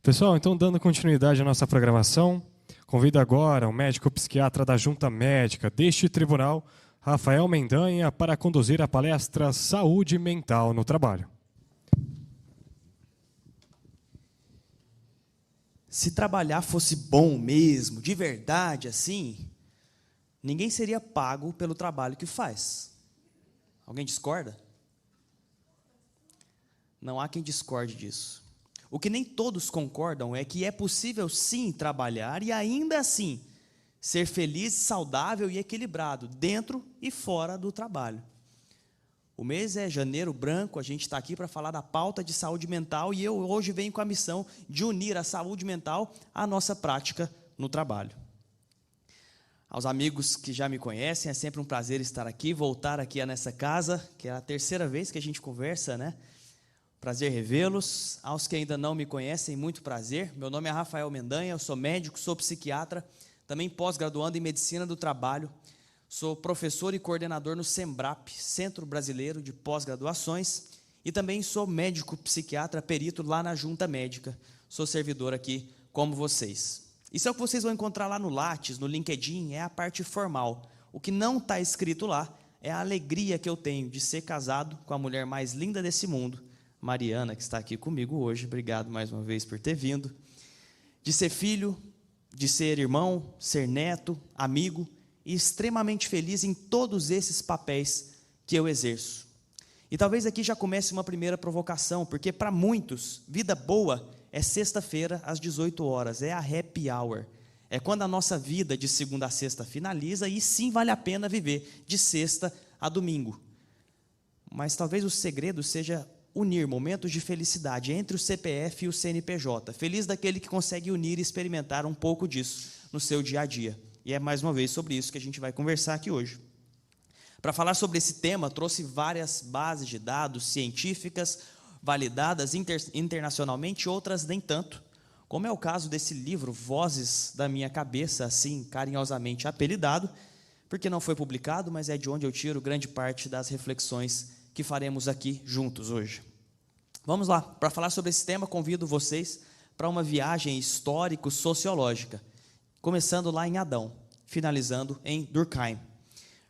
Pessoal, então dando continuidade à nossa programação, convido agora o médico psiquiatra da Junta Médica deste tribunal, Rafael Mendanha, para conduzir a palestra Saúde Mental no Trabalho. Se trabalhar fosse bom mesmo, de verdade, assim, ninguém seria pago pelo trabalho que faz. Alguém discorda? Não há quem discorde disso. O que nem todos concordam é que é possível sim trabalhar e ainda assim ser feliz, saudável e equilibrado dentro e fora do trabalho. O mês é janeiro branco, a gente está aqui para falar da pauta de saúde mental e eu hoje venho com a missão de unir a saúde mental à nossa prática no trabalho. Aos amigos que já me conhecem, é sempre um prazer estar aqui, voltar aqui nessa casa, que é a terceira vez que a gente conversa, né? Prazer revê-los. Aos que ainda não me conhecem, muito prazer. Meu nome é Rafael Mendanha, eu sou médico, sou psiquiatra, também pós-graduando em Medicina do Trabalho. Sou professor e coordenador no SEMBRAP, Centro Brasileiro de Pós-Graduações, e também sou médico psiquiatra, perito lá na Junta Médica. Sou servidor aqui, como vocês. Isso é o que vocês vão encontrar lá no Lattes, no LinkedIn, é a parte formal. O que não está escrito lá é a alegria que eu tenho de ser casado com a mulher mais linda desse mundo, Mariana, que está aqui comigo hoje. Obrigado mais uma vez por ter vindo. De ser filho, de ser irmão, ser neto, amigo, e extremamente feliz em todos esses papéis que eu exerço. E talvez aqui já comece uma primeira provocação, porque para muitos, vida boa é sexta-feira às 18 horas, é a happy hour. É quando a nossa vida de segunda a sexta finaliza e sim vale a pena viver de sexta a domingo. Mas talvez o segredo seja unir momentos de felicidade entre o CPF e o CNPJ. Feliz daquele que consegue unir e experimentar um pouco disso no seu dia a dia. E é mais uma vez sobre isso que a gente vai conversar aqui hoje. Para falar sobre esse tema, trouxe várias bases de dados científicas, validadas internacionalmente, outras nem tanto, como é o caso desse livro, Vozes da Minha Cabeça, assim carinhosamente apelidado, porque não foi publicado, mas é de onde eu tiro grande parte das reflexões que faremos aqui juntos hoje. Vamos lá, para falar sobre esse tema, convido vocês para uma viagem histórico-sociológica, começando lá em Adão, finalizando em Durkheim.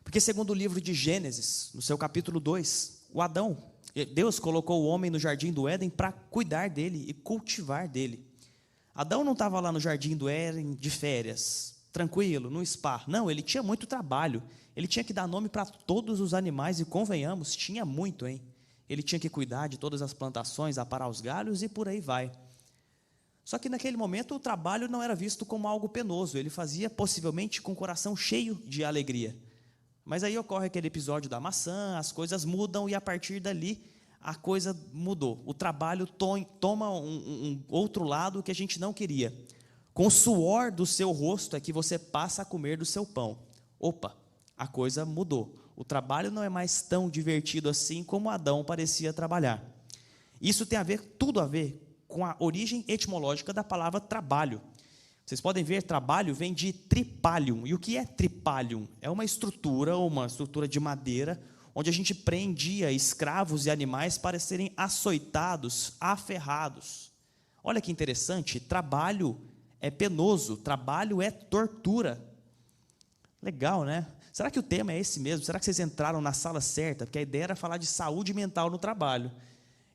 Porque segundo o livro de Gênesis, no seu capítulo 2, Deus colocou o homem no jardim do Éden para cuidar dele e cultivar dele. Adão não estava lá no jardim do Éden de férias, tranquilo, no spa. Não, ele tinha muito trabalho. Ele tinha que dar nome para todos os animais e, convenhamos, tinha muito, hein? Ele tinha que cuidar de todas as plantações, aparar os galhos e por aí vai. Só que naquele momento o trabalho não era visto como algo penoso, ele fazia possivelmente com o coração cheio de alegria. Mas aí ocorre aquele episódio da maçã, as coisas mudam e a partir dali a coisa mudou. O trabalho toma um outro lado que a gente não queria. Com o suor do seu rosto é que você passa a comer do seu pão. Opa, a coisa mudou. O trabalho não é mais tão divertido assim como Adão parecia trabalhar. Isso tem tudo a ver com a origem etimológica da palavra trabalho. Vocês podem ver, trabalho vem de tripalium. E o que é tripalium? É uma estrutura de madeira, onde a gente prendia escravos e animais para serem açoitados, aferrados. Olha que interessante, trabalho é penoso, trabalho é tortura. Legal, né? Será que o tema é esse mesmo? Será que vocês entraram na sala certa? Porque a ideia era falar de saúde mental no trabalho.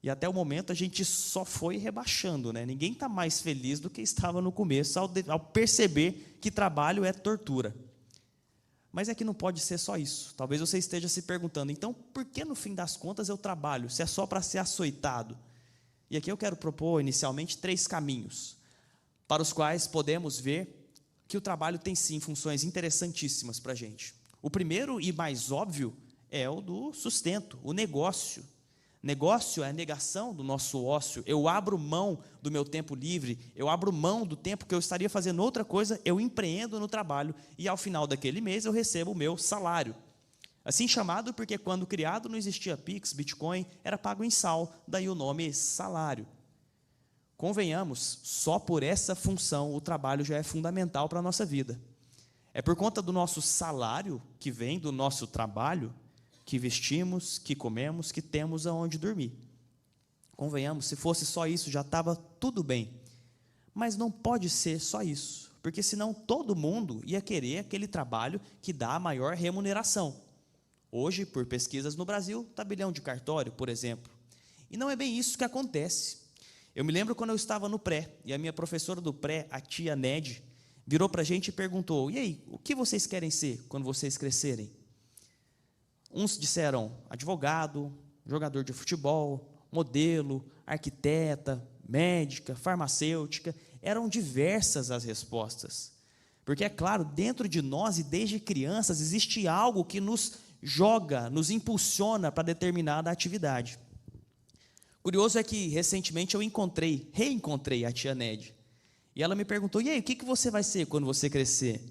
E até o momento a gente só foi rebaixando, né? Ninguém está mais feliz do que estava no começo ao perceber que trabalho é tortura. Mas é que não pode ser só isso. Talvez você esteja se perguntando, então por que no fim das contas eu trabalho? Se é só para ser açoitado? E aqui eu quero propor inicialmente 3 caminhos, para os quais podemos ver que o trabalho tem sim funções interessantíssimas para a gente. O primeiro e mais óbvio é o do sustento, o negócio. Negócio é a negação do nosso ócio. Eu abro mão do meu tempo livre, eu abro mão do tempo que eu estaria fazendo outra coisa, eu empreendo no trabalho e ao final daquele mês eu recebo o meu salário. Assim chamado porque quando criado não existia Pix, Bitcoin, era pago em sal, daí o nome salário. Convenhamos, só por essa função o trabalho já é fundamental para a nossa vida. É por conta do nosso salário, que vem do nosso trabalho, que vestimos, que comemos, que temos aonde dormir. Convenhamos, se fosse só isso, já estava tudo bem. Mas não pode ser só isso, porque senão todo mundo ia querer aquele trabalho que dá a maior remuneração. Hoje, por pesquisas no Brasil, tabelião de cartório, por exemplo. E não é bem isso que acontece. Eu me lembro quando eu estava no pré, e a minha professora do pré, a tia Ned, virou para a gente e perguntou: e aí, o que vocês querem ser quando vocês crescerem? Uns disseram advogado, jogador de futebol, modelo, arquiteta, médica, farmacêutica. Eram diversas as respostas. Porque, é claro, dentro de nós e desde crianças existe algo que nos joga, nos impulsiona para determinada atividade. Curioso é que, recentemente, eu reencontrei a tia Ned. E ela me perguntou: e aí, o que você vai ser quando você crescer?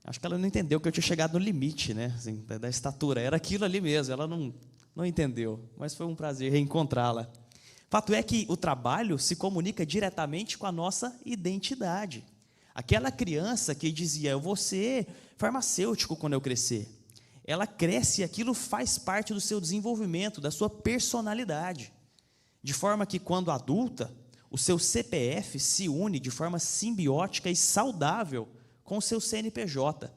Acho que ela não entendeu que eu tinha chegado no limite, né, assim, da estatura. Era aquilo ali mesmo, ela não entendeu. Mas foi um prazer reencontrá-la. Fato é que o trabalho se comunica diretamente com a nossa identidade. Aquela criança que dizia: eu vou ser farmacêutico quando eu crescer. Ela cresce e aquilo faz parte do seu desenvolvimento, da sua personalidade. De forma que, quando adulta, o seu CPF se une de forma simbiótica e saudável com o seu CNPJ.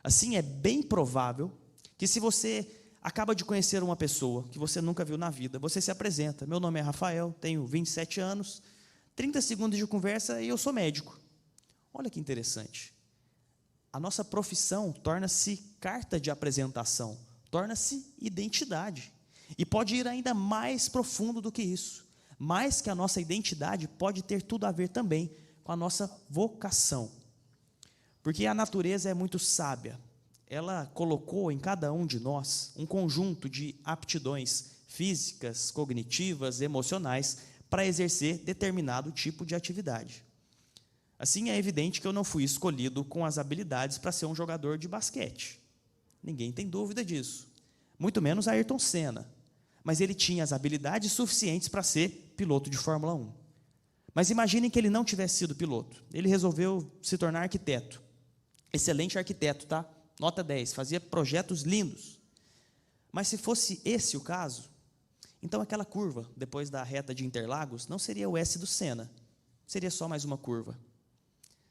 Assim, é bem provável que, se você acaba de conhecer uma pessoa que você nunca viu na vida, você se apresenta: meu nome é Rafael, tenho 27 anos, 30 segundos de conversa e eu sou médico. Olha que interessante. A nossa profissão torna-se carta de apresentação, torna-se identidade. E pode ir ainda mais profundo do que isso. Mais que a nossa identidade, pode ter tudo a ver também com a nossa vocação. Porque a natureza é muito sábia. Ela colocou em cada um de nós um conjunto de aptidões físicas, cognitivas, emocionais, para exercer determinado tipo de atividade. Assim, é evidente que eu não fui escolhido com as habilidades para ser um jogador de basquete. Ninguém tem dúvida disso. Muito menos Ayrton Senna. Mas ele tinha as habilidades suficientes para ser piloto de Fórmula 1. Mas imaginem que ele não tivesse sido piloto. Ele resolveu se tornar arquiteto. Excelente arquiteto, tá? Nota 10, fazia projetos lindos. Mas se fosse esse o caso, então aquela curva, depois da reta de Interlagos, não seria o S do Senna. Seria só mais uma curva.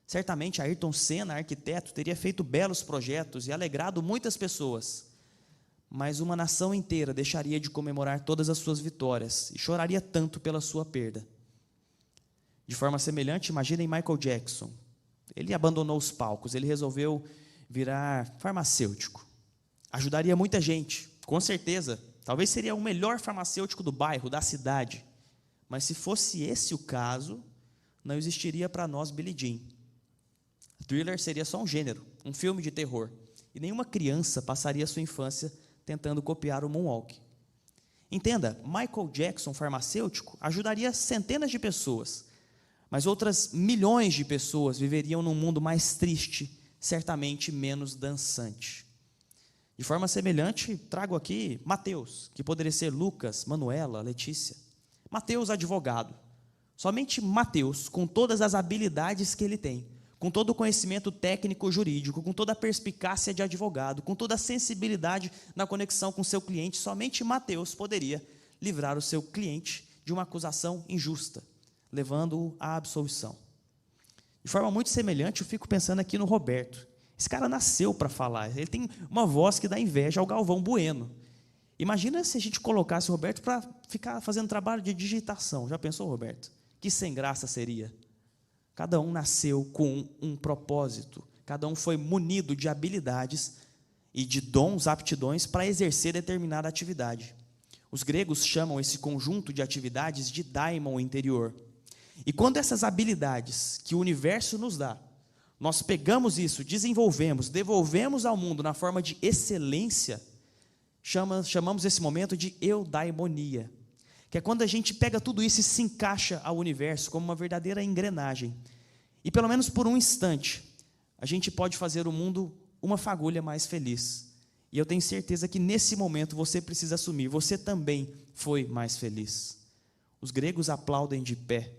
Certamente Ayrton Senna, arquiteto, teria feito belos projetos e alegrado muitas pessoas. Mas uma nação inteira deixaria de comemorar todas as suas vitórias e choraria tanto pela sua perda. De forma semelhante, imaginem Michael Jackson. Ele abandonou os palcos, ele resolveu virar farmacêutico. Ajudaria muita gente, com certeza. Talvez seria o melhor farmacêutico do bairro, da cidade. Mas se fosse esse o caso, não existiria para nós Billie Jean. Thriller seria só um gênero, um filme de terror. E nenhuma criança passaria sua infância tentando copiar o Moonwalk. Entenda, Michael Jackson, farmacêutico, ajudaria centenas de pessoas, mas outras milhões de pessoas viveriam num mundo mais triste, certamente menos dançante. De forma semelhante, trago aqui Mateus, que poderia ser Lucas, Manuela, Letícia. Mateus, advogado. Somente Mateus, com todas as habilidades que ele tem, com todo o conhecimento técnico jurídico, com toda a perspicácia de advogado, com toda a sensibilidade na conexão com seu cliente, somente Mateus poderia livrar o seu cliente de uma acusação injusta, levando-o à absolvição. De forma muito semelhante, eu fico pensando aqui no Roberto. Esse cara nasceu para falar, ele tem uma voz que dá inveja ao Galvão Bueno. Imagina se a gente colocasse o Roberto para ficar fazendo trabalho de digitação. Já pensou, Roberto? Que sem graça seria. Cada um nasceu com um propósito, cada um foi munido de habilidades e de dons, aptidões para exercer determinada atividade. Os gregos chamam esse conjunto de atividades de daimon interior. E quando essas habilidades que o universo nos dá, nós pegamos isso, desenvolvemos, devolvemos ao mundo na forma de excelência, chamamos esse momento de eudaimonia, que é quando a gente pega tudo isso e se encaixa ao universo como uma verdadeira engrenagem. E pelo menos por um instante, a gente pode fazer o mundo uma fagulha mais feliz. E eu tenho certeza que nesse momento você precisa assumir, você também foi mais feliz. Os gregos aplaudem de pé.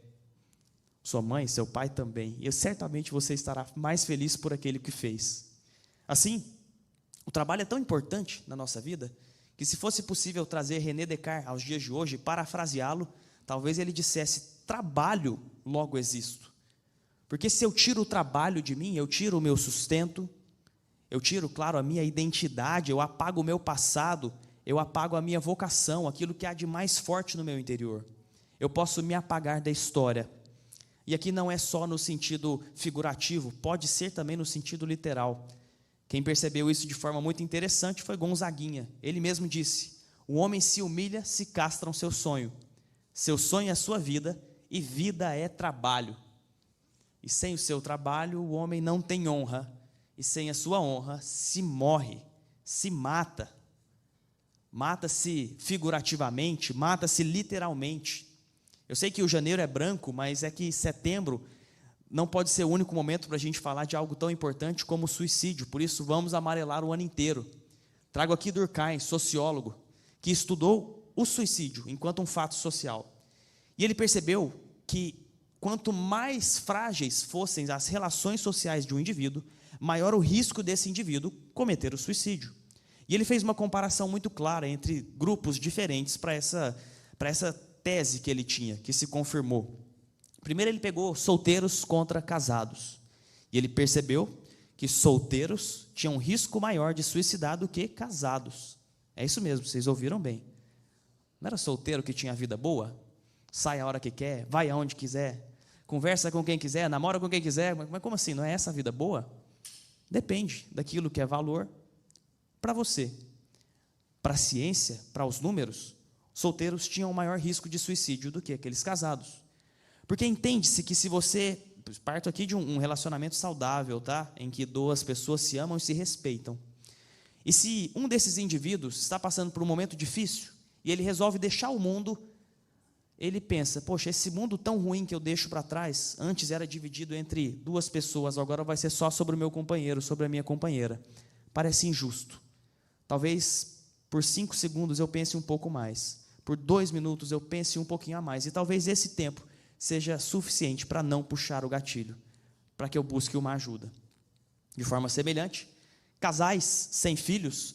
Sua mãe, seu pai também. E certamente você estará mais feliz por aquele que fez. Assim, o trabalho é tão importante na nossa vida, que se fosse possível trazer René Descartes aos dias de hoje, parafraseá-lo, talvez ele dissesse: trabalho logo existo. Porque se eu tiro o trabalho de mim, eu tiro o meu sustento, eu tiro, claro, a minha identidade, eu apago o meu passado, eu apago a minha vocação, aquilo que há de mais forte no meu interior. Eu posso me apagar da história. E aqui não é só no sentido figurativo, pode ser também no sentido literal. Quem percebeu isso de forma muito interessante foi Gonzaguinha. Ele mesmo disse: o homem se humilha se castram seu sonho é a sua vida, e vida é trabalho. E sem o seu trabalho, o homem não tem honra, e sem a sua honra, se morre, se mata. Mata-se figurativamente, mata-se literalmente. Eu sei que o janeiro é branco, mas é que setembro não pode ser o único momento para a gente falar de algo tão importante como o suicídio, por isso vamos amarelar o ano inteiro. Trago aqui Durkheim, sociólogo, que estudou o suicídio enquanto um fato social. E ele percebeu que quanto mais frágeis fossem as relações sociais de um indivíduo, maior o risco desse indivíduo cometer o suicídio. E ele fez uma comparação muito clara entre grupos diferentes para essa tese que ele tinha, que se confirmou. Primeiro ele pegou solteiros contra casados. E ele percebeu que solteiros tinham um risco maior de suicidar do que casados. É isso mesmo, vocês ouviram bem. Não era solteiro que tinha vida boa? Sai a hora que quer, vai aonde quiser, conversa com quem quiser, namora com quem quiser. Mas como assim? Não é essa a vida boa? Depende daquilo que é valor para você. Para a ciência, para os números, solteiros tinham maior risco de suicídio do que aqueles casados. Porque entende-se que se você... Parto aqui de um relacionamento saudável, tá? Em que duas pessoas se amam e se respeitam. E se um desses indivíduos está passando por um momento difícil e ele resolve deixar o mundo, ele pensa: poxa, esse mundo tão ruim que eu deixo para trás, antes era dividido entre duas pessoas, agora vai ser só sobre o meu companheiro, sobre a minha companheira. Parece injusto. Talvez por 5 segundos eu pense um pouco mais, por 2 minutos eu pense um pouquinho a mais, e talvez esse tempo seja suficiente para não puxar o gatilho, para que eu busque uma ajuda. De forma semelhante, casais sem filhos,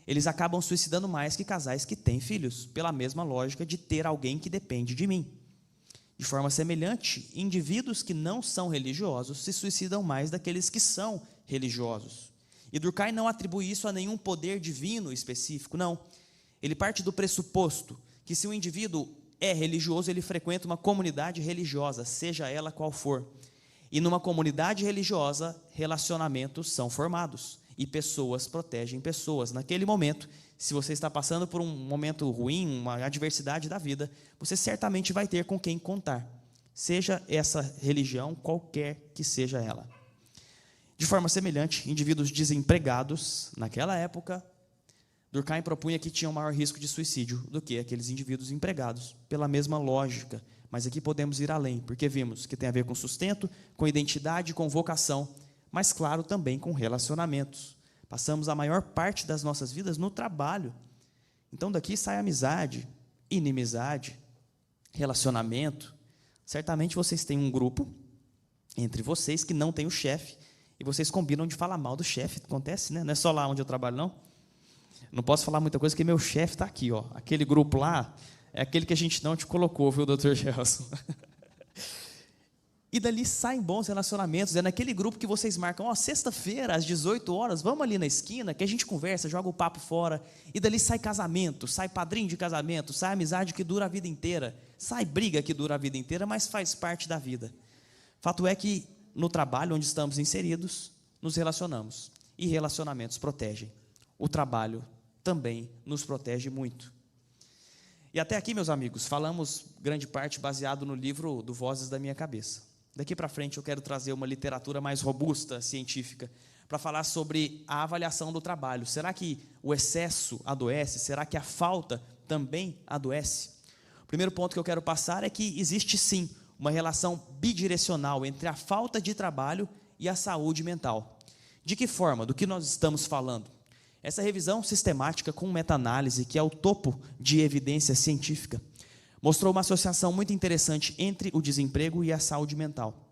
eles acabam suicidando mais que casais que têm filhos, pela mesma lógica de ter alguém que depende de mim. De forma semelhante, indivíduos que não são religiosos se suicidam mais daqueles que são religiosos. E Durkheim não atribui isso a nenhum poder divino específico, não. Ele parte do pressuposto que se o indivíduo é religioso, ele frequenta uma comunidade religiosa, seja ela qual for. E numa comunidade religiosa, relacionamentos são formados e pessoas protegem pessoas. Naquele momento, se você está passando por um momento ruim, uma adversidade da vida, você certamente vai ter com quem contar, seja essa religião, qualquer que seja ela. De forma semelhante, indivíduos desempregados, naquela época, Durkheim propunha que tinham maior risco de suicídio do que aqueles indivíduos empregados, pela mesma lógica. Mas aqui podemos ir além, porque vimos que tem a ver com sustento, com identidade, com vocação, mas, claro, também com relacionamentos. Passamos a maior parte das nossas vidas no trabalho. Então, daqui sai amizade, inimizade, relacionamento. Certamente vocês têm um grupo entre vocês que não tem o chefe, e vocês combinam de falar mal do chefe. Acontece, né? Não é só lá onde eu trabalho, não. Não posso falar muita coisa, porque meu chefe está aqui, ó. Aquele grupo lá é aquele que a gente não te colocou, viu, Dr. Gelson? E dali saem bons relacionamentos. É naquele grupo que vocês marcam: ó, sexta-feira, às 18 horas, vamos ali na esquina, que a gente conversa, joga o papo fora. E dali sai casamento, sai padrinho de casamento, sai amizade que dura a vida inteira, sai briga que dura a vida inteira, mas faz parte da vida. Fato é que no trabalho onde estamos inseridos, nos relacionamos. E relacionamentos protegem. O trabalho também nos protege muito. E até aqui, meus amigos, falamos grande parte baseado no livro do Vozes da Minha Cabeça. Daqui para frente eu quero trazer uma literatura mais robusta, científica, para falar sobre a avaliação do trabalho. Será que o excesso adoece? Será que a falta também adoece? O primeiro ponto que eu quero passar é que existe sim uma relação bidirecional entre a falta de trabalho e a saúde mental. De que forma? Do que nós estamos falando? Essa revisão sistemática com meta-análise, que é o topo de evidência científica, mostrou uma associação muito interessante entre o desemprego e a saúde mental.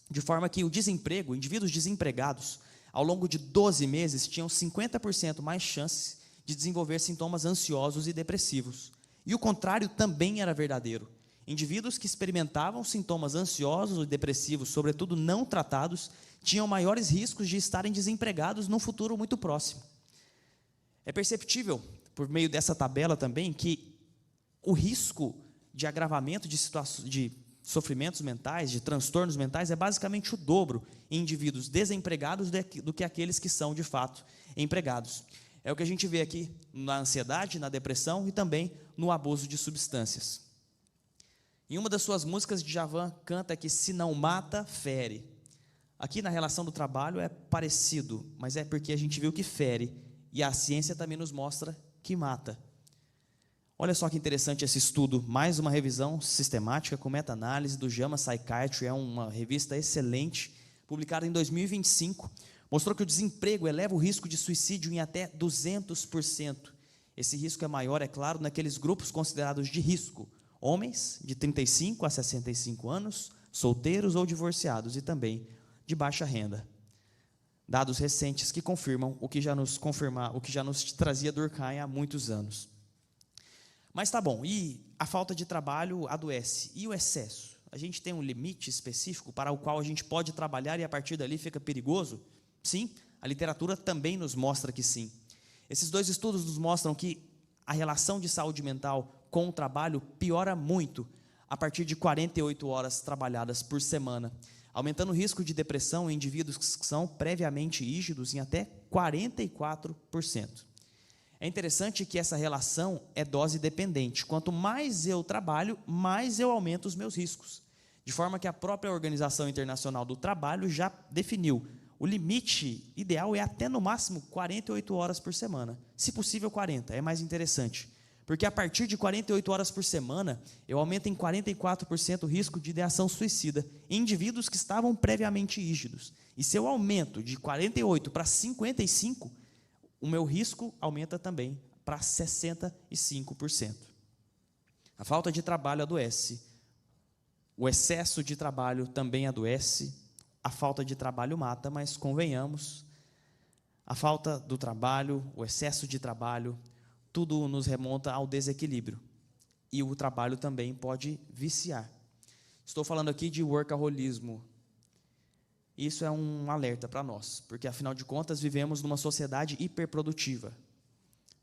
De forma que o desemprego, indivíduos desempregados, ao longo de 12 meses, tinham 50% mais chances de desenvolver sintomas ansiosos e depressivos. E o contrário também era verdadeiro. Indivíduos que experimentavam sintomas ansiosos ou depressivos, sobretudo não tratados, tinham maiores riscos de estarem desempregados num futuro muito próximo. É perceptível, por meio dessa tabela também, que o risco de agravamento de sofrimentos mentais, de transtornos mentais, é basicamente o dobro em indivíduos desempregados do que aqueles que são, de fato, empregados. É o que a gente vê aqui na ansiedade, na depressão e também no abuso de substâncias. Em uma das suas músicas, Djavan canta que se não mata, fere. Aqui na relação do trabalho é parecido, mas é porque a gente viu que fere, e a ciência também nos mostra que mata. Olha só que interessante esse estudo, mais uma revisão sistemática com meta-análise do JAMA Psychiatry, é uma revista excelente, publicada em 2025, mostrou que o desemprego eleva o risco de suicídio em até 200%. Esse risco é maior, é claro, naqueles grupos considerados de risco, homens de 35 a 65 anos, solteiros ou divorciados, e também de baixa renda. Dados recentes que confirmam o que já nos trazia Durkheim há muitos anos. Mas tá bom, e a falta de trabalho adoece, e o excesso? A gente tem um limite específico para o qual a gente pode trabalhar e a partir dali fica perigoso? Sim, a literatura também nos mostra que sim. Esses dois estudos nos mostram que a relação de saúde mental com o trabalho piora muito a partir de 48 horas trabalhadas por semana, aumentando o risco de depressão em indivíduos que são previamente rígidos em até 44%. É interessante que essa relação é dose dependente. Quanto mais eu trabalho, mais eu aumento os meus riscos. De forma que a própria Organização Internacional do Trabalho já definiu. O limite ideal é até no máximo 48 horas por semana. Se possível 40, é mais interessante. Porque a partir de 48 horas por semana, eu aumento em 44% o risco de ideação suicida em indivíduos que estavam previamente rígidos. E se eu aumento de 48 para 55, o meu risco aumenta também para 65%. A falta de trabalho adoece. O excesso de trabalho também adoece. A falta de trabalho mata, mas convenhamos, a falta do trabalho, o excesso de trabalho, tudo nos remonta ao desequilíbrio. E o trabalho também pode viciar. Estou falando aqui de workaholismo. Isso é um alerta para nós, porque afinal de contas vivemos numa sociedade hiperprodutiva.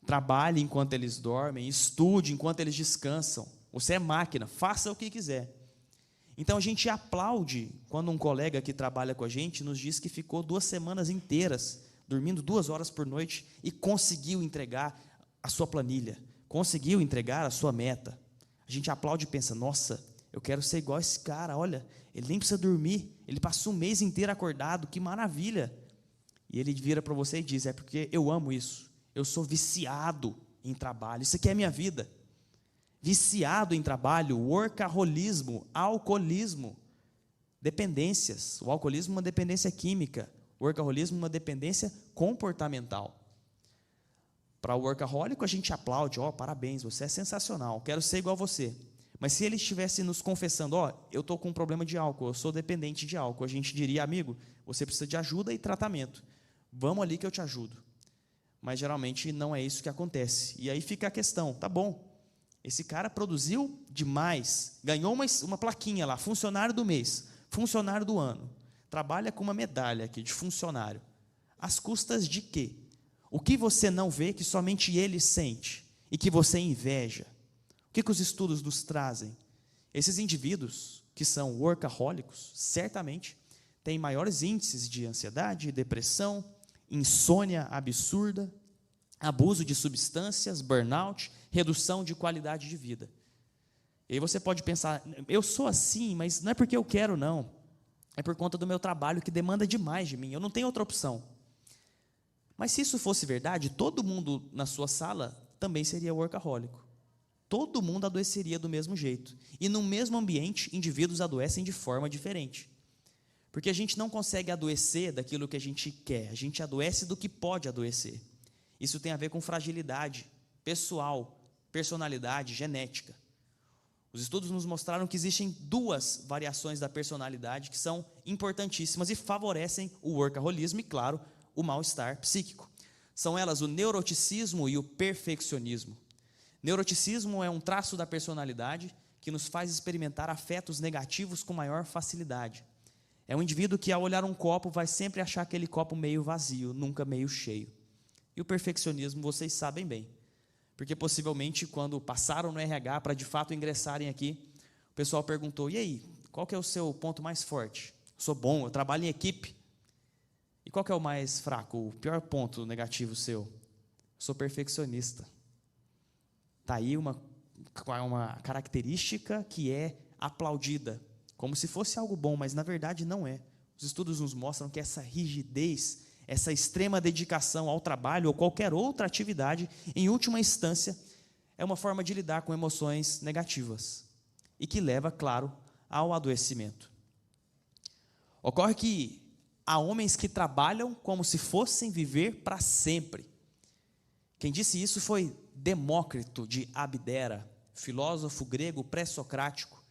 Trabalhe enquanto eles dormem, estude enquanto eles descansam. Você é máquina, faça o que quiser. Então a gente aplaude quando um colega que trabalha com a gente nos diz que ficou 2 semanas inteiras, dormindo 2 horas por noite e conseguiu entregar a sua planilha, conseguiu entregar a sua meta. A gente aplaude e pensa, nossa, eu quero ser igual a esse cara, olha, ele nem precisa dormir, ele passou um mês inteiro acordado, que maravilha. E ele vira para você e diz, é porque eu amo isso, eu sou viciado em trabalho, isso aqui é a minha vida. Viciado em trabalho, workaholismo, alcoolismo, dependências. O alcoolismo é uma dependência química, o workaholismo é uma dependência comportamental. Para o workaholic a gente aplaude, parabéns, você é sensacional, quero ser igual a você. Mas se ele estivesse nos confessando, eu estou com um problema de álcool, eu sou dependente de álcool, a gente diria, amigo, você precisa de ajuda e tratamento, vamos ali que eu te ajudo. Mas geralmente não é isso que acontece. E aí fica a questão, tá bom, esse cara produziu demais, ganhou uma plaquinha lá, funcionário do mês, funcionário do ano, trabalha com uma medalha aqui de funcionário. Às custas de quê? O que você não vê que somente ele sente e que você inveja? O que os estudos nos trazem? Esses indivíduos que são workahólicos, certamente, têm maiores índices de ansiedade, depressão, insônia absurda, abuso de substâncias, burnout, redução de qualidade de vida. E aí você pode pensar, eu sou assim, mas não é porque eu quero, não. É por conta do meu trabalho que demanda demais de mim, eu não tenho outra opção. Mas se isso fosse verdade, todo mundo na sua sala também seria workahólico. Todo mundo adoeceria do mesmo jeito. E no mesmo ambiente, indivíduos adoecem de forma diferente. Porque a gente não consegue adoecer daquilo que a gente quer, a gente adoece do que pode adoecer. Isso tem a ver com fragilidade pessoal, personalidade, genética. Os estudos nos mostraram que existem 2 variações da personalidade que são importantíssimas e favorecem o workaholismo e, claro, o mal-estar psíquico. São elas o neuroticismo e o perfeccionismo. Neuroticismo é um traço da personalidade que nos faz experimentar afetos negativos com maior facilidade. É um indivíduo que, ao olhar um copo, vai sempre achar aquele copo meio vazio, nunca meio cheio. E o perfeccionismo, vocês sabem bem, porque possivelmente, quando passaram no RH para de fato ingressarem aqui, o pessoal perguntou: e aí, qual que é o seu ponto mais forte? Eu sou bom, eu trabalho em equipe. E qual que é o mais fraco, o pior ponto negativo seu? Eu sou perfeccionista. Está aí uma característica que é aplaudida, como se fosse algo bom, mas na verdade não é. Os estudos nos mostram que essa rigidez, essa extrema dedicação ao trabalho ou qualquer outra atividade, em última instância, é uma forma de lidar com emoções negativas e que leva, claro, ao adoecimento. Ocorre que há homens que trabalham como se fossem viver para sempre. Quem disse isso foi Demócrito de Abdera, filósofo grego pré-socrático.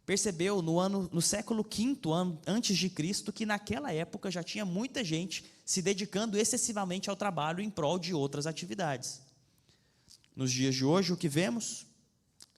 Percebeu no século V antes de Cristo que naquela época já tinha muita gente se dedicando excessivamente ao trabalho em prol de outras atividades. Nos dias de hoje, o que vemos?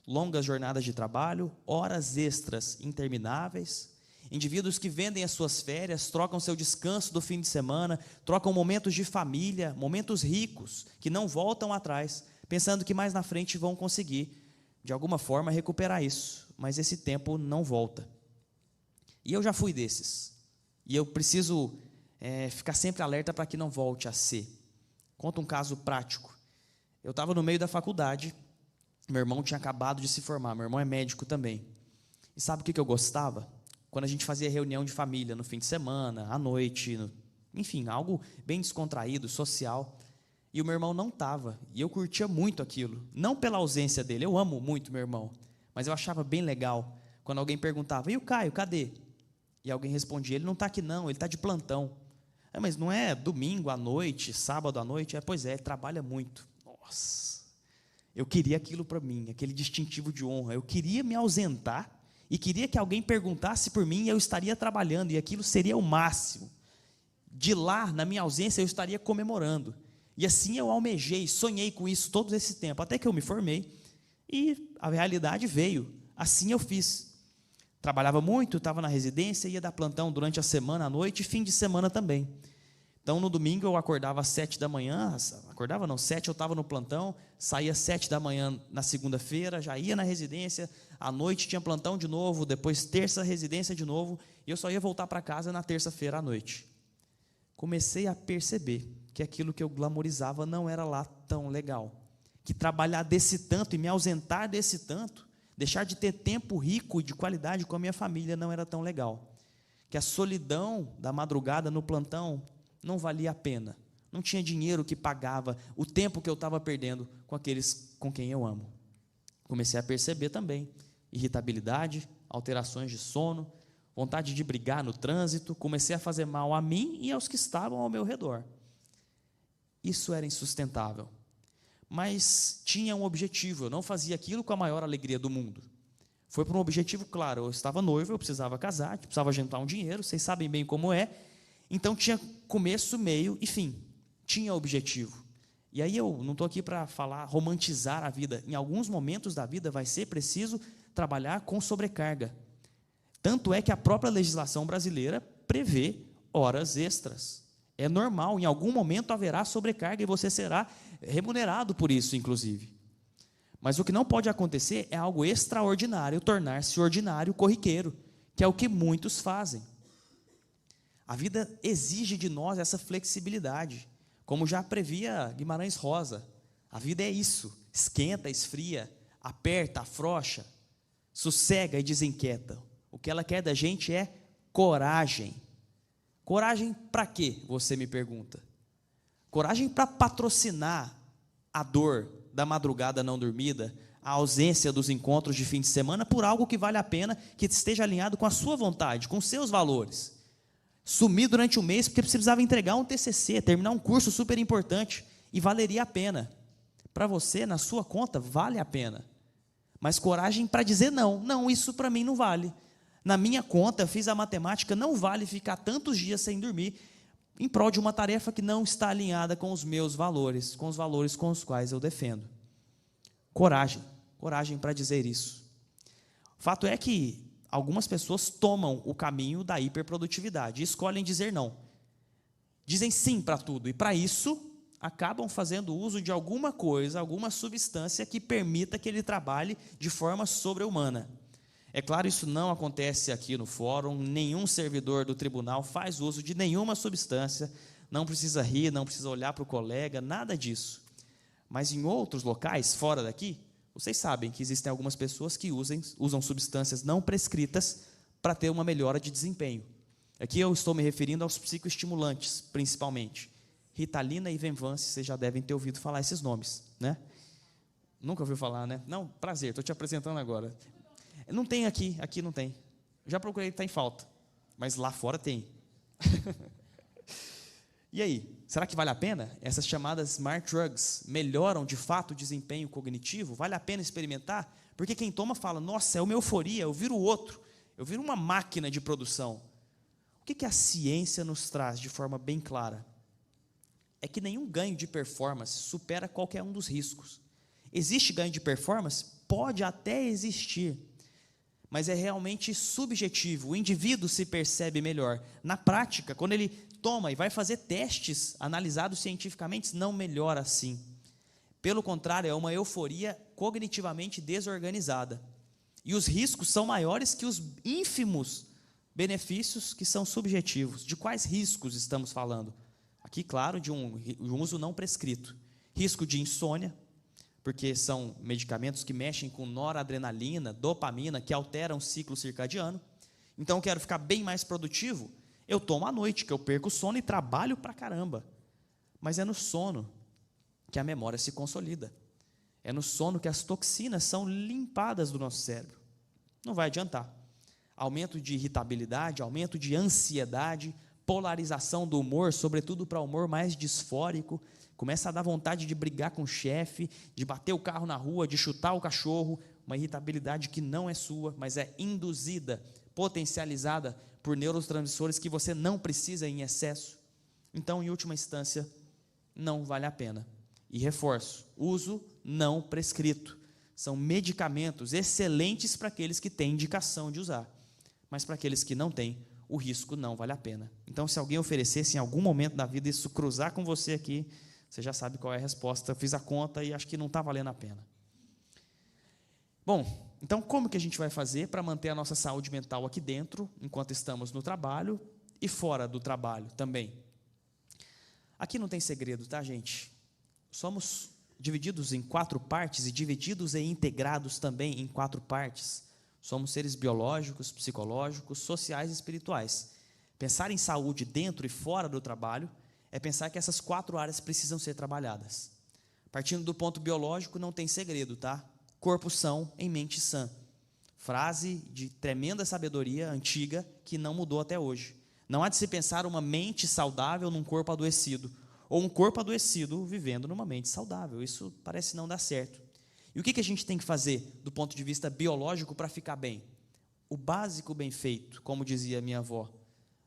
Longas jornadas de trabalho, horas extras intermináveis, indivíduos que vendem as suas férias, trocam seu descanso do fim de semana, trocam momentos de família, momentos ricos, que não voltam atrás, pensando que mais na frente vão conseguir, de alguma forma, recuperar isso, mas esse tempo não volta. E eu já fui desses, e eu preciso ficar sempre alerta para que não volte a ser. Conto um caso prático. Eu estava no meio da faculdade, meu irmão tinha acabado de se formar, meu irmão é médico também. E sabe o que eu gostava? Quando a gente fazia reunião de família no fim de semana, à noite, enfim, algo bem descontraído, social. E o meu irmão não estava, e eu curtia muito aquilo. Não pela ausência dele, eu amo muito meu irmão, mas eu achava bem legal quando alguém perguntava: e o Caio, cadê? E alguém respondia: ele não está aqui não, ele está de plantão. Mas não é domingo à noite, sábado à noite? Pois é, ele trabalha muito. Nossa, eu queria aquilo para mim, aquele distintivo de honra. Eu queria me ausentar e queria que alguém perguntasse por mim e eu estaria trabalhando, e aquilo seria o máximo. De lá, na minha ausência, eu estaria comemorando. E assim eu almejei, sonhei com isso todo esse tempo, até que eu me formei, e a realidade veio. Assim eu fiz. Trabalhava muito, estava na residência, ia dar plantão durante a semana, à noite, e fim de semana também. Então, no domingo, eu acordava às 7 da manhã, 7 eu estava no plantão, saía às 7 da manhã na segunda-feira, já ia na residência, à noite tinha plantão de novo, depois terça, residência de novo, e eu só ia voltar para casa na terça-feira à noite. Comecei a perceber que aquilo que eu glamorizava não era lá tão legal, que trabalhar desse tanto e me ausentar desse tanto, deixar de ter tempo rico e de qualidade com a minha família não era tão legal, que a solidão da madrugada no plantão não valia a pena, não tinha dinheiro que pagava o tempo que eu estava perdendo com aqueles com quem eu amo. Comecei a perceber também irritabilidade, alterações de sono, vontade de brigar no trânsito, comecei a fazer mal a mim e aos que estavam ao meu redor. Isso era insustentável, mas tinha um objetivo, eu não fazia aquilo com a maior alegria do mundo. Foi por um objetivo claro, eu estava noivo, eu precisava casar, precisava juntar um dinheiro, vocês sabem bem como é, então tinha começo, meio e fim, tinha objetivo. E aí eu não estou aqui para falar, romantizar a vida, em alguns momentos da vida vai ser preciso trabalhar com sobrecarga. Tanto é que a própria legislação brasileira prevê horas extras. É normal, em algum momento haverá sobrecarga e você será remunerado por isso, inclusive. Mas o que não pode acontecer é algo extraordinário, tornar-se ordinário, corriqueiro, que é o que muitos fazem. A vida exige de nós essa flexibilidade, como já previa Guimarães Rosa. A vida é isso, esquenta, esfria, aperta, afrouxa, sossega e desinquieta. O que ela quer da gente é coragem. Coragem para quê, você me pergunta? Coragem para patrocinar a dor da madrugada não dormida, a ausência dos encontros de fim de semana por algo que vale a pena, que esteja alinhado com a sua vontade, com os seus valores. Sumir durante um mês porque precisava entregar um TCC, terminar um curso super importante, e valeria a pena. Para você, na sua conta, vale a pena. Mas coragem para dizer não, isso para mim não vale. Na minha conta, eu fiz a matemática, não vale ficar tantos dias sem dormir em prol de uma tarefa que não está alinhada com os meus valores, com os valores com os quais eu defendo. Coragem para dizer isso. Fato é que algumas pessoas tomam o caminho da hiperprodutividade e escolhem dizer não. Dizem sim para tudo, e para isso acabam fazendo uso de alguma coisa, alguma substância que permita que ele trabalhe de forma sobre-humana. É claro, isso não acontece aqui no fórum, nenhum servidor do tribunal faz uso de nenhuma substância, não precisa rir, não precisa olhar para o colega, nada disso. Mas em outros locais, fora daqui, vocês sabem que existem algumas pessoas que usam substâncias não prescritas para ter uma melhora de desempenho. Aqui eu estou me referindo aos psicoestimulantes, principalmente. Ritalina e Venvance, vocês já devem ter ouvido falar esses nomes, né? Nunca ouviu falar, né? Não, prazer, estou te apresentando agora. Não tem aqui não tem. Já procurei, está em falta, mas lá fora tem. E aí, será que vale a pena? Essas chamadas smart drugs melhoram de fato o desempenho cognitivo? Vale a pena experimentar? Porque quem toma fala, nossa, é uma euforia, eu viro outro, eu viro uma máquina de produção. O que a ciência nos traz de forma bem clara? É que nenhum ganho de performance supera qualquer um dos riscos. Existe ganho de performance? Pode até existir, mas é realmente subjetivo, o indivíduo se percebe melhor. Na prática, quando ele toma e vai fazer testes analisados cientificamente, não melhora assim. Pelo contrário, é uma euforia cognitivamente desorganizada. E os riscos são maiores que os ínfimos benefícios que são subjetivos. De quais riscos estamos falando? Aqui, claro, de um uso não prescrito. Risco de insônia, porque são medicamentos que mexem com noradrenalina, dopamina, que alteram o ciclo circadiano. Então, eu quero ficar bem mais produtivo, eu tomo à noite, que eu perco o sono e trabalho pra caramba. Mas é no sono que a memória se consolida. É no sono que as toxinas são limpadas do nosso cérebro. Não vai adiantar. Aumento de irritabilidade, aumento de ansiedade, polarização do humor, sobretudo para humor mais disfórico, começa a dar vontade de brigar com o chefe, de bater o carro na rua, de chutar o cachorro, uma irritabilidade que não é sua, mas é induzida, potencializada por neurotransmissores que você não precisa em excesso. Então, em última instância, não vale a pena. E reforço, uso não prescrito. São medicamentos excelentes para aqueles que têm indicação de usar, mas para aqueles que não têm, o risco não vale a pena. Então, se alguém oferecesse em algum momento da vida isso cruzar com você aqui, você já sabe qual é a resposta. Eu fiz a conta e acho que não está valendo a pena. Bom, então como que a gente vai fazer para manter a nossa saúde mental aqui dentro, enquanto estamos no trabalho e fora do trabalho também? Aqui não tem segredo, tá, gente? Somos divididos em 4 partes e divididos e integrados também em 4 partes. Somos seres biológicos, psicológicos, sociais e espirituais. Pensar em saúde dentro e fora do trabalho é pensar que essas 4 áreas precisam ser trabalhadas. Partindo do ponto biológico, não tem segredo, tá? Corpo são em mente sã. Frase de tremenda sabedoria antiga que não mudou até hoje. Não há de se pensar uma mente saudável num corpo adoecido, ou um corpo adoecido vivendo numa mente saudável. Isso parece não dar certo. E o que a gente tem que fazer do ponto de vista biológico para ficar bem? O básico bem feito, como dizia minha avó,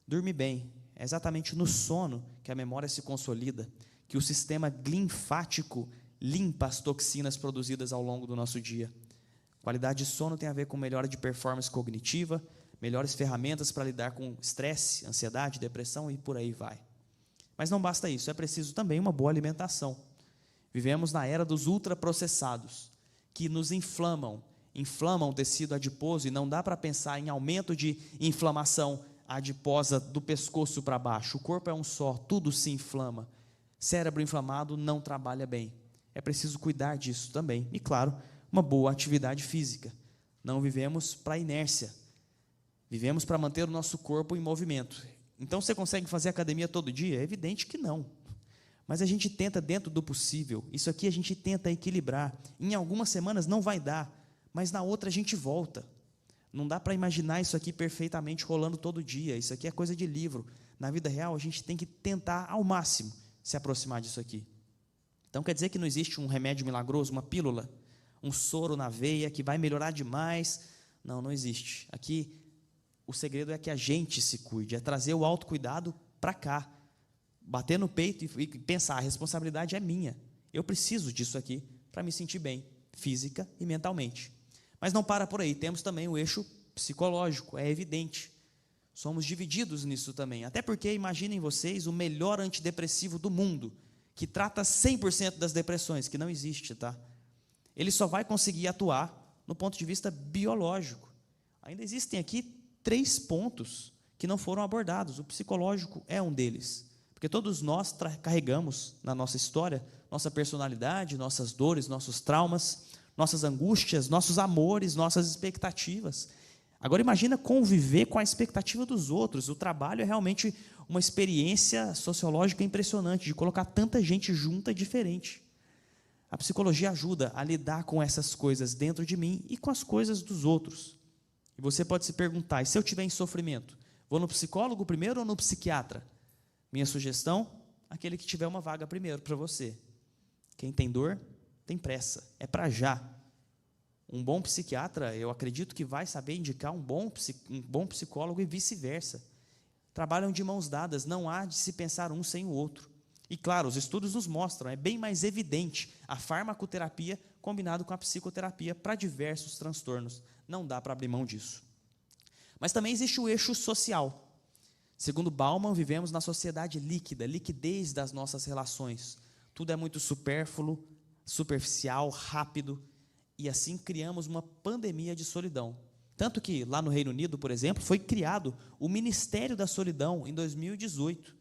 dormir bem. É exatamente no sono que a memória se consolida, que o sistema linfático limpa as toxinas produzidas ao longo do nosso dia. Qualidade de sono tem a ver com melhora de performance cognitiva, melhores ferramentas para lidar com estresse, ansiedade, depressão e por aí vai. Mas não basta isso, é preciso também uma boa alimentação. Vivemos na era dos ultraprocessados, que nos inflamam o tecido adiposo, e não dá para pensar em aumento de inflamação adiposa do pescoço para baixo. O corpo é um só, tudo se inflama. Cérebro inflamado não trabalha bem. É preciso cuidar disso também. E, claro, uma boa atividade física. Não vivemos para inércia. Vivemos para manter o nosso corpo em movimento. Então, você consegue fazer academia todo dia? É evidente que não. Mas a gente tenta dentro do possível. Isso aqui a gente tenta equilibrar. Em algumas semanas não vai dar, mas na outra a gente volta. Não dá para imaginar isso aqui perfeitamente rolando todo dia. Isso aqui é coisa de livro. Na vida real, a gente tem que tentar ao máximo se aproximar disso aqui. Então, quer dizer que não existe um remédio milagroso, uma pílula, um soro na veia que vai melhorar demais? Não, não existe. Aqui, o segredo é que a gente se cuide, é trazer o autocuidado para cá. Bater no peito e pensar, a responsabilidade é minha. Eu preciso disso aqui para me sentir bem, física e mentalmente. Mas não para por aí, temos também o eixo psicológico, é evidente. Somos divididos nisso também. Até porque, imaginem vocês, o melhor antidepressivo do mundo, que trata 100% das depressões, que não existe, tá? Ele só vai conseguir atuar no ponto de vista biológico. Ainda existem aqui 3 pontos que não foram abordados. O psicológico é um deles. Porque todos nós carregamos na nossa história, nossa personalidade, nossas dores, nossos traumas, nossas angústias, nossos amores, nossas expectativas. Agora imagina conviver com a expectativa dos outros. O trabalho é realmente uma experiência sociológica impressionante, de colocar tanta gente junta e diferente. A psicologia ajuda a lidar com essas coisas dentro de mim e com as coisas dos outros. E você pode se perguntar, e se eu estiver em sofrimento, vou no psicólogo primeiro ou no psiquiatra? Minha sugestão, aquele que tiver uma vaga primeiro para você. Quem tem dor, tem pressa, é para já. Um bom psiquiatra, eu acredito que vai saber indicar um bom psicólogo e vice-versa. Trabalham de mãos dadas, não há de se pensar um sem o outro. E claro, os estudos nos mostram, é bem mais evidente a farmacoterapia combinado com a psicoterapia para diversos transtornos. Não dá para abrir mão disso. Mas também existe o eixo social. Segundo Bauman, vivemos na sociedade líquida, liquidez das nossas relações. Tudo é muito supérfluo, superficial, rápido, e assim criamos uma pandemia de solidão. Tanto que, lá no Reino Unido, por exemplo, foi criado o Ministério da Solidão em 2018.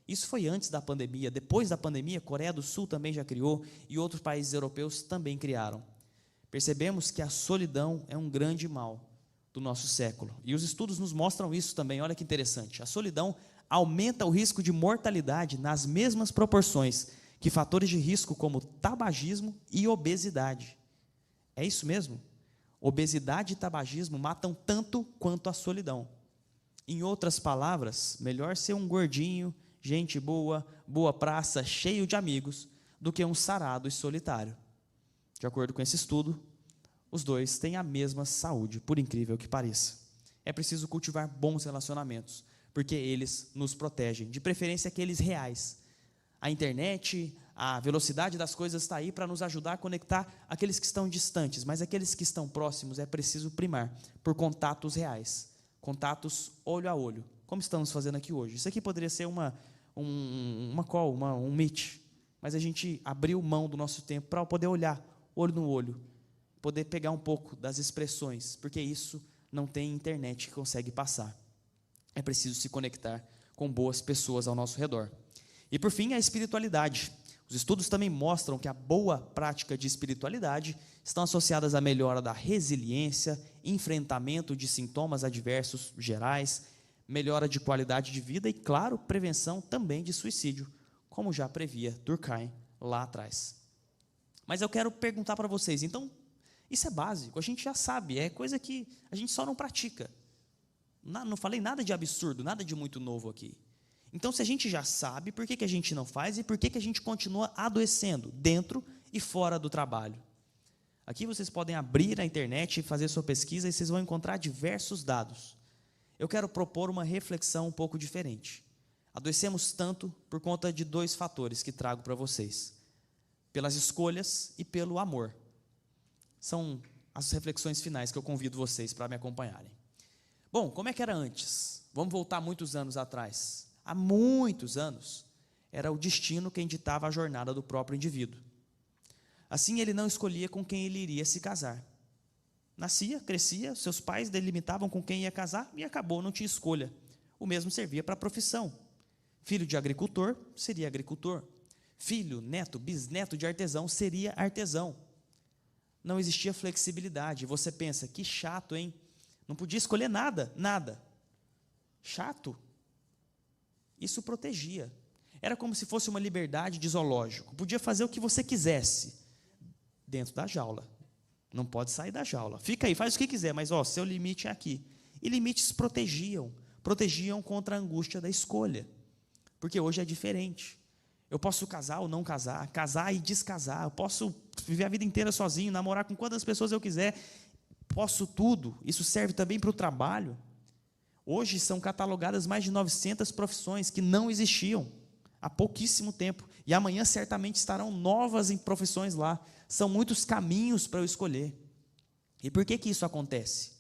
Isso foi antes da pandemia. Depois da pandemia, Coreia do Sul também já criou, e outros países europeus também criaram. Percebemos que a solidão é um grande mal do nosso século. E os estudos nos mostram isso também, olha que interessante. A solidão aumenta o risco de mortalidade nas mesmas proporções que fatores de risco como tabagismo e obesidade. É isso mesmo? Obesidade e tabagismo matam tanto quanto a solidão. Em outras palavras, melhor ser um gordinho, gente boa, boa praça, cheio de amigos, do que um sarado e solitário. De acordo com esse estudo, os dois têm a mesma saúde, por incrível que pareça. É preciso cultivar bons relacionamentos, porque eles nos protegem, de preferência aqueles reais. A internet, a velocidade das coisas está aí para nos ajudar a conectar aqueles que estão distantes, mas aqueles que estão próximos é preciso primar por contatos reais, contatos olho a olho, como estamos fazendo aqui hoje. Isso aqui poderia ser uma call, um meet, mas a gente abriu mão do nosso tempo para poder olhar olho no olho, poder pegar um pouco das expressões, porque isso não tem internet que consegue passar. É preciso se conectar com boas pessoas ao nosso redor. E por fim, a espiritualidade. Os estudos também mostram que a boa prática de espiritualidade estão associadas à melhora da resiliência, enfrentamento de sintomas adversos gerais, melhora de qualidade de vida e, claro, prevenção também de suicídio, como já previa Durkheim lá atrás. Mas eu quero perguntar para vocês, então, isso é básico, a gente já sabe, é coisa que a gente só não pratica. Não falei nada de absurdo, nada de muito novo aqui. Então, se a gente já sabe, por que a gente não faz e por que a gente continua adoecendo dentro e fora do trabalho? Aqui vocês podem abrir a internet e fazer sua pesquisa e vocês vão encontrar diversos dados. Eu quero propor uma reflexão um pouco diferente. Adoecemos tanto por conta de 2 fatores que trago para vocês: pelas escolhas e pelo amor. São as reflexões finais que eu convido vocês para me acompanharem. Bom, como é que era antes? Vamos voltar muitos anos atrás. Há muitos anos, era o destino quem ditava a jornada do próprio indivíduo. Assim, ele não escolhia com quem ele iria se casar. Nascia, crescia, seus pais delimitavam com quem ia casar e acabou, não tinha escolha. O mesmo servia para a profissão. Filho de agricultor, seria agricultor. Filho, neto, bisneto de artesão, seria artesão. Não existia flexibilidade. Você pensa, que chato, hein? Não podia escolher nada, nada. Chato? Isso protegia. Era como se fosse uma liberdade de zoológico. Podia fazer o que você quisesse dentro da jaula. Não pode sair da jaula. Fica aí, faz o que quiser, mas seu limite é aqui. E limites protegiam contra a angústia da escolha. Porque hoje é diferente. Eu posso casar ou não casar, casar e descasar. Eu posso viver a vida inteira sozinho, namorar com quantas pessoas eu quiser. Posso tudo. Isso serve também para o trabalho. Hoje são catalogadas mais de 900 profissões que não existiam há pouquíssimo tempo. E amanhã certamente estarão novas em profissões lá. São muitos caminhos para eu escolher. E por que que isso acontece?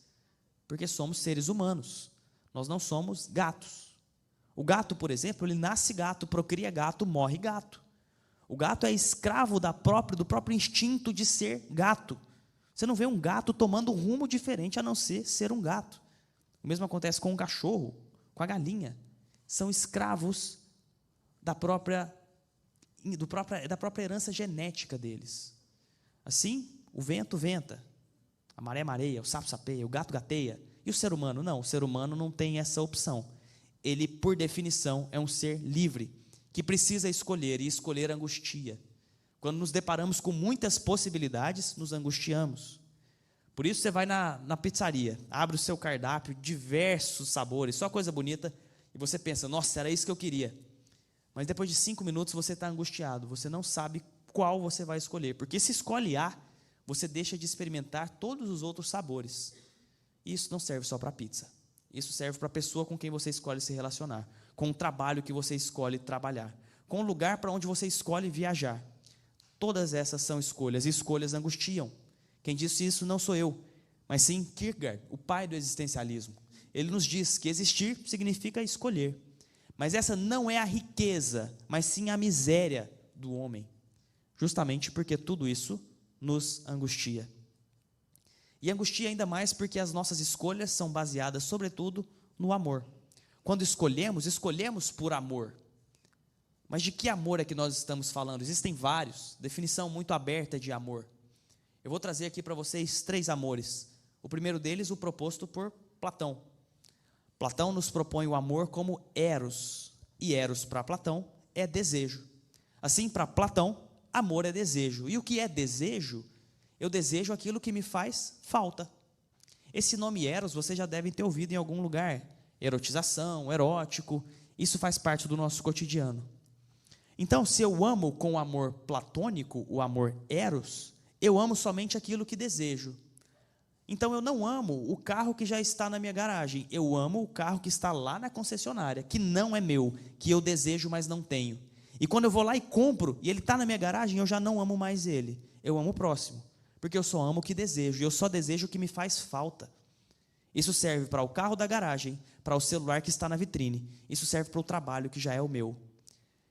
Porque somos seres humanos, nós não somos gatos. O gato, por exemplo, ele nasce gato, procria gato, morre gato. O gato é escravo do próprio instinto de ser gato. Você não vê um gato tomando um rumo diferente a não ser um gato. O mesmo acontece com o cachorro, com a galinha. São escravos da própria herança genética deles. Assim, o vento venta, a maré mareia, o sapo sapeia, o gato gateia. E o ser humano? Não, o ser humano não tem essa opção. Ele, por definição, é um ser livre, que precisa escolher, e escolher angustia. Quando nos deparamos com muitas possibilidades, nos angustiamos. Por isso você vai na pizzaria, abre o seu cardápio, diversos sabores, só coisa bonita, e você pensa, nossa, era isso que eu queria. Mas depois de 5 minutos você está angustiado, você não sabe qual você vai escolher, porque se escolhe A, você deixa de experimentar todos os outros sabores. E isso não serve só para pizza, isso serve para a pessoa com quem você escolhe se relacionar, com o trabalho que você escolhe trabalhar, com o lugar para onde você escolhe viajar. Todas essas são escolhas, e escolhas angustiam. Quem disse isso não sou eu, mas sim Kierkegaard, o pai do existencialismo. Ele nos diz que existir significa escolher. Mas essa não é a riqueza, mas sim a miséria do homem. Justamente porque tudo isso nos angustia. E angustia ainda mais porque as nossas escolhas são baseadas, sobretudo, no amor. Quando escolhemos por amor. Mas de que amor é que nós estamos falando? Existem vários, definição muito aberta de amor. Eu vou trazer aqui para vocês 3 amores. O primeiro deles, o proposto por Platão. Platão nos propõe o amor como eros. E eros para Platão é desejo. Assim, para Platão, amor é desejo. E o que é desejo? Eu desejo aquilo que me faz falta. Esse nome eros vocês já devem ter ouvido em algum lugar. Erotização, erótico, isso faz parte do nosso cotidiano. Então, se eu amo com o amor platônico, o amor eros, eu amo somente aquilo que desejo. Então, eu não amo o carro que já está na minha garagem, eu amo o carro que está lá na concessionária, que não é meu, que eu desejo, mas não tenho. E quando eu vou lá e compro, e ele está na minha garagem, eu já não amo mais ele, eu amo o próximo, porque eu só amo o que desejo, e eu só desejo o que me faz falta. Isso serve para o carro da garagem, para o celular que está na vitrine, isso serve para o trabalho que já é o meu.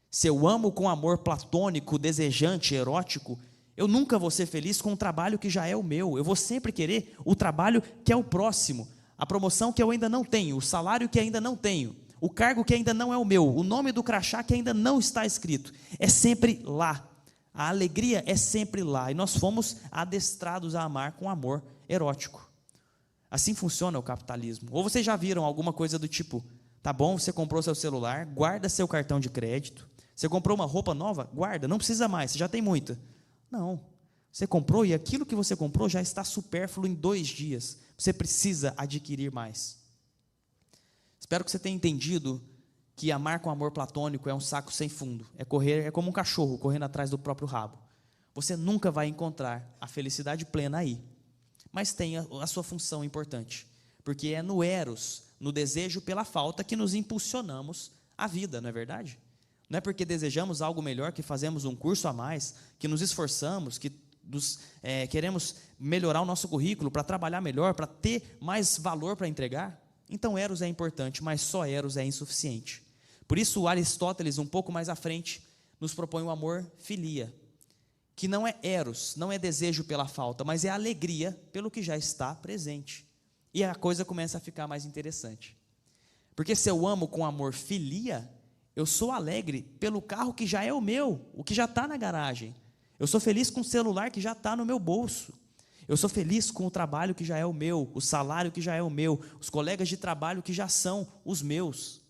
Se eu amo com amor platônico, desejante, erótico, eu nunca vou ser feliz com o trabalho que já é o meu. Eu vou sempre querer o trabalho que é o próximo, a promoção que eu ainda não tenho, o salário que ainda não tenho, o cargo que ainda não é o meu, o nome do crachá que ainda não está escrito. É sempre lá. A alegria é sempre lá. E nós fomos adestrados a amar com amor erótico. Assim funciona o capitalismo. Ou vocês já viram alguma coisa do tipo, tá bom, você comprou seu celular, guarda seu cartão de crédito. Você comprou uma roupa nova? Guarda, não precisa mais, você já tem muita. Não, você comprou e aquilo que você comprou já está supérfluo em 2 dias. Você precisa adquirir mais. Espero que você tenha entendido que amar com amor platônico é um saco sem fundo. É como um cachorro correndo atrás do próprio rabo. Você nunca vai encontrar a felicidade plena aí. Mas tem a sua função importante. Porque é no eros, no desejo pela falta, que nos impulsionamos à vida, não é verdade? Não é porque desejamos algo melhor que fazemos um curso a mais, que nos esforçamos, que queremos melhorar o nosso currículo para trabalhar melhor, para ter mais valor para entregar. Então eros é importante, mas só eros é insuficiente. Por isso Aristóteles, um pouco mais à frente, nos propõe o amor filia, que não é eros, não é desejo pela falta, mas é alegria pelo que já está presente. E a coisa começa a ficar mais interessante. Porque se eu amo com amor filia, eu sou alegre pelo carro que já é o meu, o que já está na garagem. Eu sou feliz com o celular que já está no meu bolso. Eu sou feliz com o trabalho que já é o meu, o salário que já é o meu, os colegas de trabalho que já são os meus.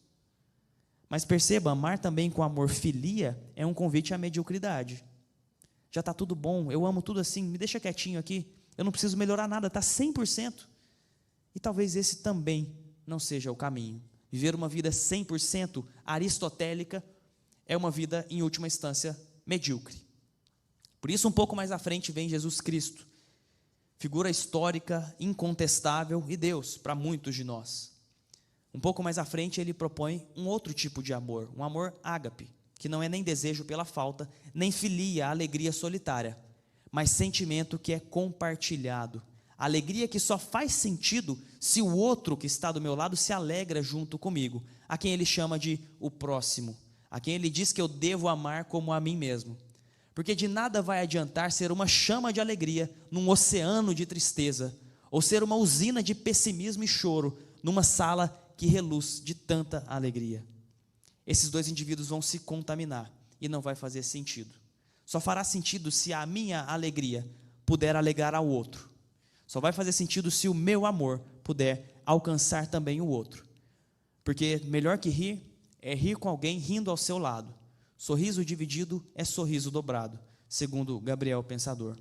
Mas perceba, amar também com amor filia é um convite à mediocridade. Já está tudo bom, eu amo tudo assim, me deixa quietinho aqui, eu não preciso melhorar nada, está 100%. E talvez esse também não seja o caminho. Viver uma vida 100% aristotélica é uma vida, em última instância, medíocre. Por isso, um pouco mais à frente vem Jesus Cristo, figura histórica, incontestável e Deus para muitos de nós. Um pouco mais à frente ele propõe um outro tipo de amor, um amor ágape, que não é nem desejo pela falta, nem filia, alegria solitária, mas sentimento que é compartilhado, Alegria que só faz sentido se o outro que está do meu lado se alegra junto comigo, a quem ele chama de o próximo, a quem ele diz que eu devo amar como a mim mesmo. Porque de nada vai adiantar ser uma chama de alegria num oceano de tristeza, ou ser uma usina de pessimismo e choro numa sala que reluz de tanta alegria. Esses dois indivíduos vão se contaminar e não vai fazer sentido. Só fará sentido se a minha alegria puder alegar ao outro. Só vai fazer sentido se o meu amor puder alcançar também o outro. Porque melhor que rir é rir com alguém rindo ao seu lado. Sorriso dividido é sorriso dobrado, segundo Gabriel Pensador.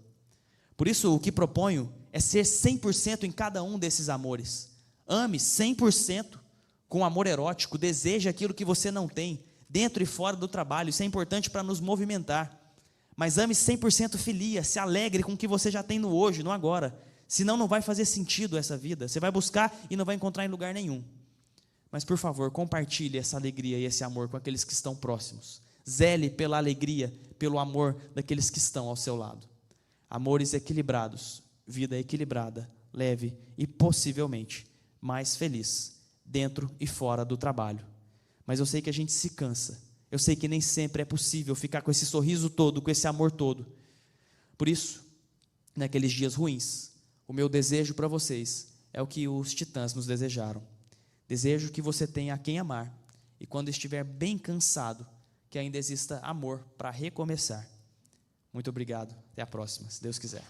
Por isso, o que proponho é ser 100% em cada um desses amores. Ame 100% com amor erótico, deseje aquilo que você não tem, dentro e fora do trabalho. Isso é importante para nos movimentar. Mas ame 100% filia, se alegre com o que você já tem no hoje, no agora. Senão não vai fazer sentido essa vida. Você vai buscar e não vai encontrar em lugar nenhum. Mas, por favor, compartilhe essa alegria e esse amor com aqueles que estão próximos. Zele pela alegria, pelo amor daqueles que estão ao seu lado. Amores equilibrados, vida equilibrada, leve e possivelmente mais feliz, dentro e fora do trabalho. Mas eu sei que a gente se cansa. Eu sei que nem sempre é possível ficar com esse sorriso todo, com esse amor todo. Por isso, naqueles dias ruins, o meu desejo para vocês é o que os titãs nos desejaram. Desejo que você tenha a quem amar e quando estiver bem cansado, que ainda exista amor para recomeçar. Muito obrigado. Até a próxima, se Deus quiser.